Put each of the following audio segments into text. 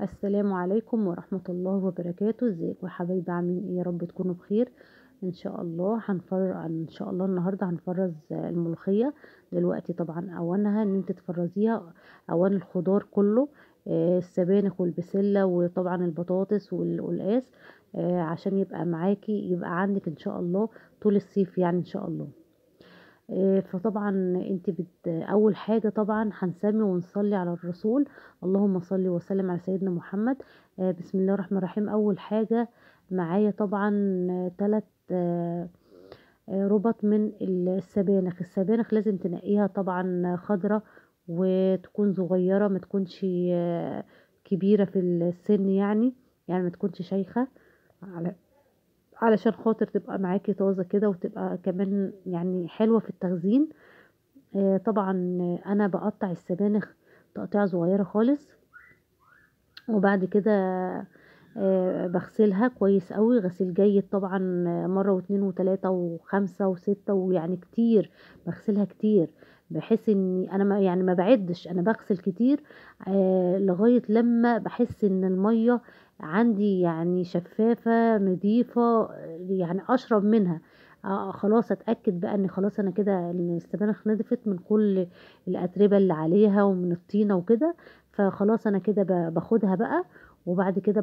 السلام عليكم ورحمة الله وبركاته. ازيكم يا حبايبي؟ عاملين ايه؟ يا رب تكونوا بخير. ان شاء الله النهارده هنفرز الملوخية. دلوقتي طبعا اوانها ان انت تفرزيها، اوان الخضار كله، السبانخ والبسلة وطبعا البطاطس والقلقاس، عشان يبقى معاكي، يبقى عندك ان شاء الله طول الصيف يعني ان شاء الله. فطبعا انت اول حاجة طبعا هنسمي ونصلي على الرسول. اللهم صل وسلم على سيدنا محمد. بسم الله الرحمن الرحيم. اول حاجة معايا طبعا 3 ربط من السبانخ لازم تنقيها طبعا خضرة، وتكون صغيرة، ما تكونش كبيرة في السن يعني ما تكونش شيخة، على علشان خاطر تبقى معاكي طازة كده، وتبقى كمان يعني حلوة في التخزين. طبعًا أنا باقطّع السبانخ تقطيعة صغيّرة خالص، وبعد كده باغسلها كويس أوي، غسيل جيد طبعًا، مرّة و2 و3 و5 و6 ويعني كتير، باغسلها كتير، بحيث إني أنا ما باعدّش، أنا باغسل كتير لغاية لمّا باحس إن المَيّة عندي يعني شفافة نضيفة، يعني أشرب منها. خلاص أتأكد بقى إن خلاص أنا كده إن السبانخ نضفت من كل الأتربة اللي عليها ومن الطينة وكده، فخلاص أنا كده باخدها بقى، وبعد كده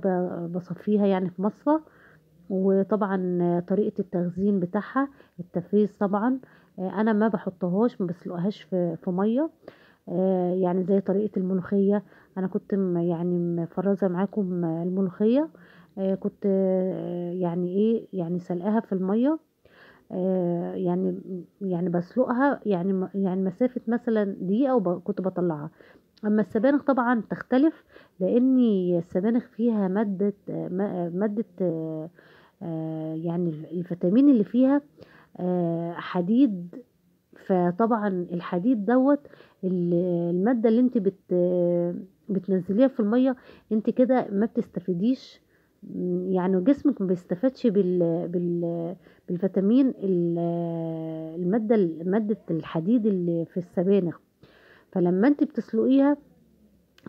باصفّيها يعني في مصفى. وطبعًا طريقة التخزين بتاعها، التفريز طبعًا، أنا ما باسلقهاش في مَيّة، يعني زي طريقة الملوخية. أنا كنت يعني مفرّزة معاكم الملوخية، كنت يعني إيه، يعني سلقاها في المَيّة، يعني باسلقها يعني مسافة مثلًا دقيقة كنت باطلّعها. أمّا السبانخ طبعًا تختلف، لإن السبانخ فيها مادة يعني الفيتامين اللي فيها حديد. فطبعًا الحديد دوّة ال المادة اللي أنتِ بتنزّليها في المَيّة، أنتِ كده ما بتستفيديش، يعني جسمِك ما بيستفادش بالفيتامين مادة الحديد اللي في السبانخ. فلمّا أنتِ بتسلقيها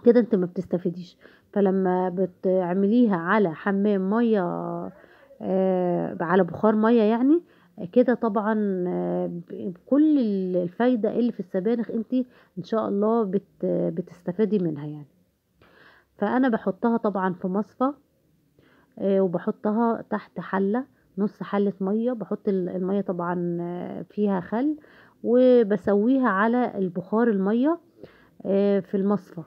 كده أنتِ ما بتستفيديش. فلمّا بتعمليها على حمّام مَيّة، على بخار مَيّة يعني، كده طبعًا كل الفايدة اللي في السبانخ أنتِ إن شاء الله بتستفادي منها يعني. فأنا باحطها طبعًا في مصفى، وباحطها تحت حلة، نُص حلة مَيّة، باحط المَيّة طبعًا فيها خَل، وباسوّيها على البخار المَيّة في المصفى.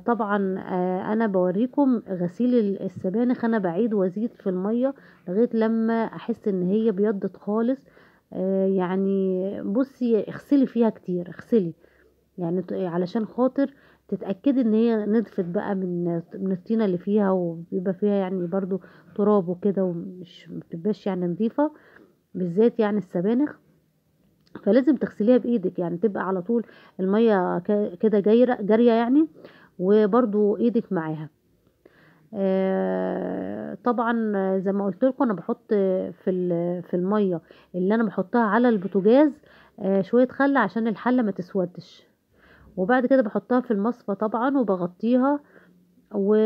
طبعًا أنا باورّيكم غسيل السبانخ، أنا باعيد وأزيد في المَيّة لغاية لمّا أحس إن هي ابيضِّت خالص. يعني بُصّي اغسلي فيها كتير، اغسلي، يعني علشان خاطر تتأكدي إن هي نضفت بقى من الطينة اللي فيها، وبيبقى فيها يعني برضه تراب وكده، ومش ما بتبقاش يعني نضيفة، بالذات يعني السبانخ. فلازم تغسليها بإيدِك، يعني تبقى على طول المَيّة كده جارية يعني، وبرضه إيدِك معاها. طبعًا زي ما قُلت لكم أنا باحط في المَيّة اللي أنا باحطها على البوتاجاز شوية خَل عشان الحلة ما تسودش، وبعد كده باحطها في المصفى طبعًا وباغطّيها، و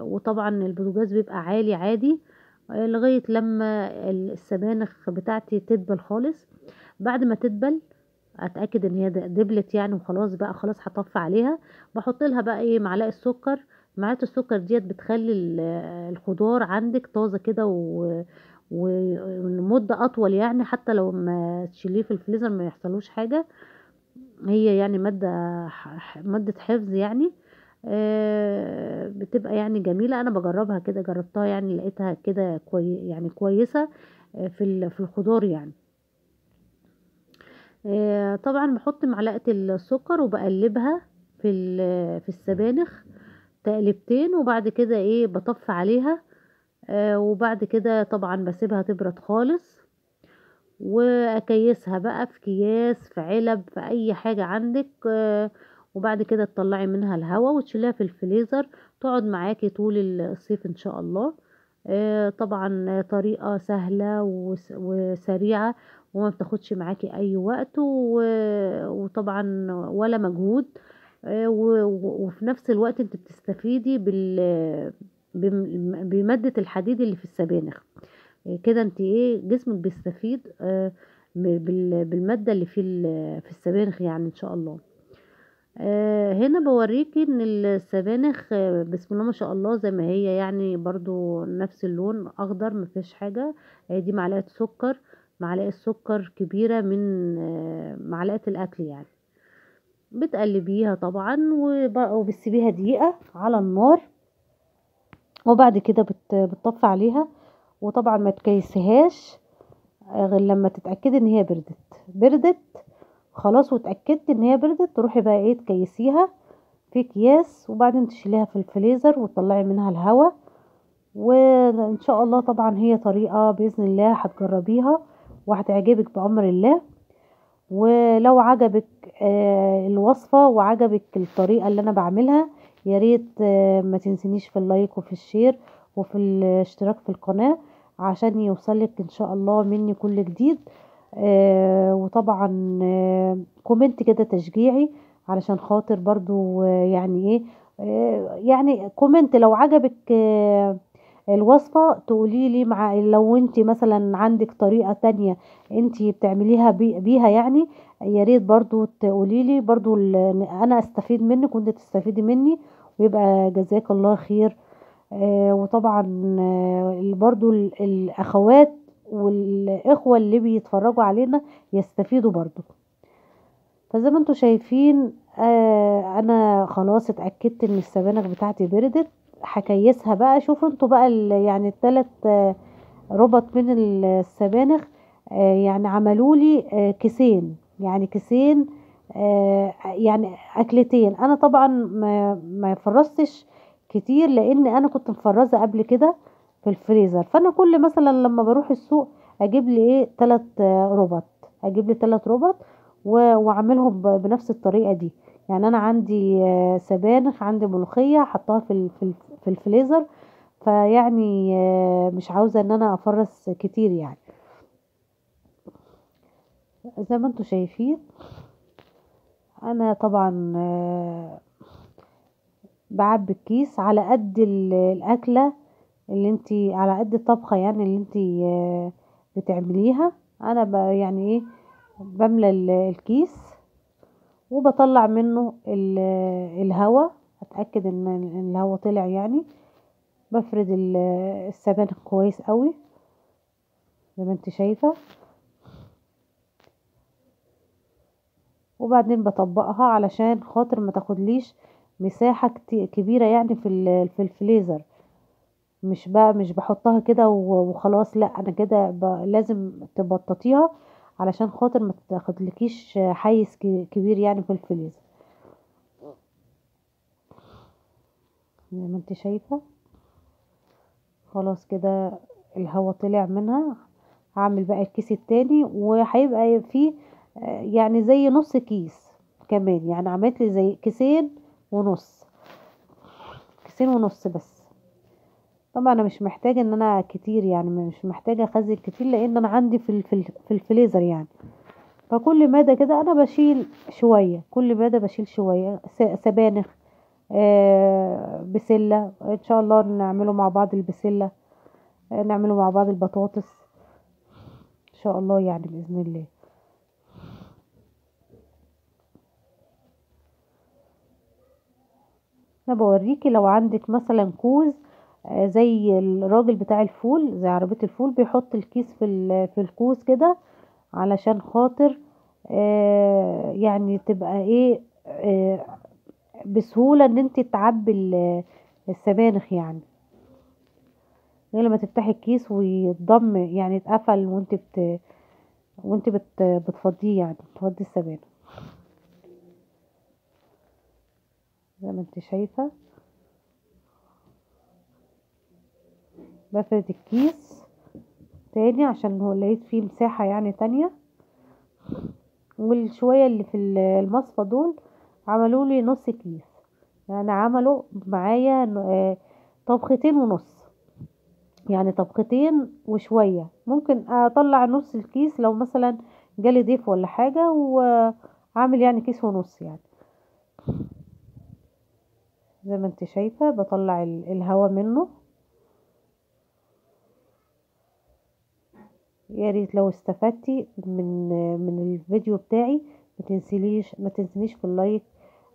وطبعًا البوتاجاز بيبقى عالي عادي، لغاية لمّا السبانخ بتاعتي تدبل خالص. بعد ما تدبل أتأكد إن هي دبلت يعني وخلاص بقى، خلاص هاطفّي عليها، باحط لها بقى إيه، معلقة سُكّر. معلقة السُكّر ديّة بتخلّي الخضار عندِك طازة كده ولمدة أطول يعني، حتى لو أمّا تشيليه في الفريزر ما يحصلوش حاجة، هي يعني مادة مادة حفظ يعني. بتبقى يعني جميلة، أنا باجرّبها كده، جرّبتها يعني لقيتها كده يعني كويسة في الخضار يعني. طبعًا باحط معلقة السكر وباقلّبها في السبانخ تقليبتين، وبعد كده إيه، باطفّي عليها، وبعد كده طبعًا باسيبها تبرد خالص، وأكيّسها بقى في أكياس، في علب، في أي حاجة عندِك، وبعد كده تطلّعي منها الهوا وتشيليها في الفريزر، تقعد معاكِ طول الصيف إن شاء الله. طبعًا طريقة سهلة وسريعة، وما بتاخدش معاكِ أي وقت، وطبعًا ولا مجهود. وفي نفس الوقت انت بتستفيدي بمادة الحديد اللي في السبانخ. كده انت ايه جسمك بيستفيد بالمادة اللي في السبانخ يعني ان شاء الله. هنا بوريكي ان السبانخ بسم الله ما شاء الله زي ما هي يعني برضو نفس اللون اخضر مفيش حاجة. دي معلقة سكر، معلقة سكر كبيرة من معلقة الاكل يعني. بتقلبيها طبعا وبتسيبيها دقيقة على النار، وبعد كده بتطفي عليها. وطبعا ما تكيسيهاش غير لما تتأكدي ان هي بردت خلاص، وتأكدت ان هي بردت تروحي بقى ايه تكيسيها في اكياس، وبعدين تشيليها في الفريزر وتطلعي منها الهواء. وان شاء الله طبعا هي طريقة بإذن الله هتجربيها وهتعجبك بأمر الله. ولو عجبك الوصفة وعجبك الطريقة اللي انا بعملها، يا ريت ما تنسينيش في اللايك وفي الشير وفي الاشتراك في القناة عشان يوصلك ان شاء الله مني كل جديد. وطبعا كومنت كده تشجيعي علشان خاطر برضو يعني ايه يعني كومنت لو عجبك الوصفة تقولي لي، مع لو انت مثلا عندك طريقة تانية انت بتعمليها بيها يعني، يا ريت برضو تقولي لي برضو انا استفيد منك وانت تستفيدي مني، ويبقى جزاك الله خير. وطبعا برضو الاخوات والاخوة اللي بيتفرجوا علينا يستفيدوا برضو. فزي ما انتوا شايفين انا خلاص اتأكدت ان السبانخ بتاعتي بردت. هكيسها بقى. شوفوا انتوا بقى يعني الثلاث ربط من السبانخ يعني عملوا لي كيسين، يعني كيسين يعني اكلتين. انا طبعا ما فرزتش كتير لان انا كنت مفرزه قبل كده في الفريزر. فانا كل مثلا لما بروح السوق اجيب لي ايه 3 ربط، اجيب لي 3 ربط واعملهم بنفس الطريقه دي. يعني انا عندي سبانخ، عندي ملوخيه حطها في الفريزر، فيعني مش عاوزه ان انا افرز كتير يعني. زي ما انتوا شايفين انا طبعا بعبي الكيس على قد الاكله اللي انتي، على قد الطبخه يعني اللي انتي بتعمليها. انا يعني ايه بملى الكيس وبطلع منه الهواء، اتاكد ان الهواء طلع يعني. بفرد السبانخ كويس قوي زي ما انت شايفه، وبعدين بطبقها علشان خاطر ما تاخدليش مساحه كبيره يعني في الفريزر. مش بحطها كده وخلاص، لا انا كده لازم تبططيها علشان خاطر ما تاخدلكيش حيز كبير يعني في الفريزر زي ما انت شايفه. خلاص كده الهواء طلع منها. هعمل بقى الكيس التاني وهيبقى فيه يعني زي نص كيس كمان، يعني عملت لي زي كيسين ونص، كيسين ونص بس. طبعا انا مش محتاجه ان انا كتير يعني، مش محتاجه اخزن كتير لان انا عندي في الفريزر يعني. فكل مادة كده انا بشيل شويه، كل مادة بشيل شويه. سبانخ بسله ان شاء الله نعمله مع بعض البسله، نعمله مع بعض البطاطس ان شاء الله يعني باذن الله. انا بوريكي لو عندك مثلا كوز زي الراجل بتاع الفول، زي عربية الفول بيحط الكيس في الكوز كده علشان خاطر يعني تبقى ايه بسهولة ان انت تعبي السبانخ يعني، غير لما تفتحي الكيس ويتضم يعني يتقفل وانت بتفضيه يعني بتفضي السبانخ زي ما انت شايفة. بفرد الكيس تاني عشان هو لقيت فيه مساحة يعني تانية. والشوية اللي في المصفى دول عملوا لي نص كيس، يعني عملوا معايا طبختين ونص، يعني طبختين وشوية. ممكن اطلع نص الكيس لو مثلا جالي ضيف ولا حاجة، وعامل يعني كيس ونص يعني. زي ما انت شايفة بطلع الهواء منه. يا ريت لو استفدتي من الفيديو بتاعي ما تنسينيش في اللايك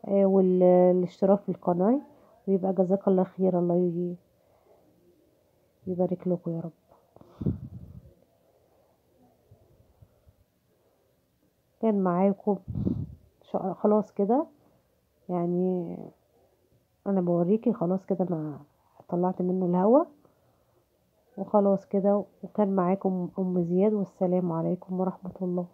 والاشتراك في القناة. ويبقى جزاك الله خير، الله يبارك لكم يا رب. كان معاكم خلاص كده يعني. انا بوريكي خلاص كده، انا طلعت منه الهواء وخلاص كده. وكان معاكم ام زياد، والسلام عليكم ورحمة الله.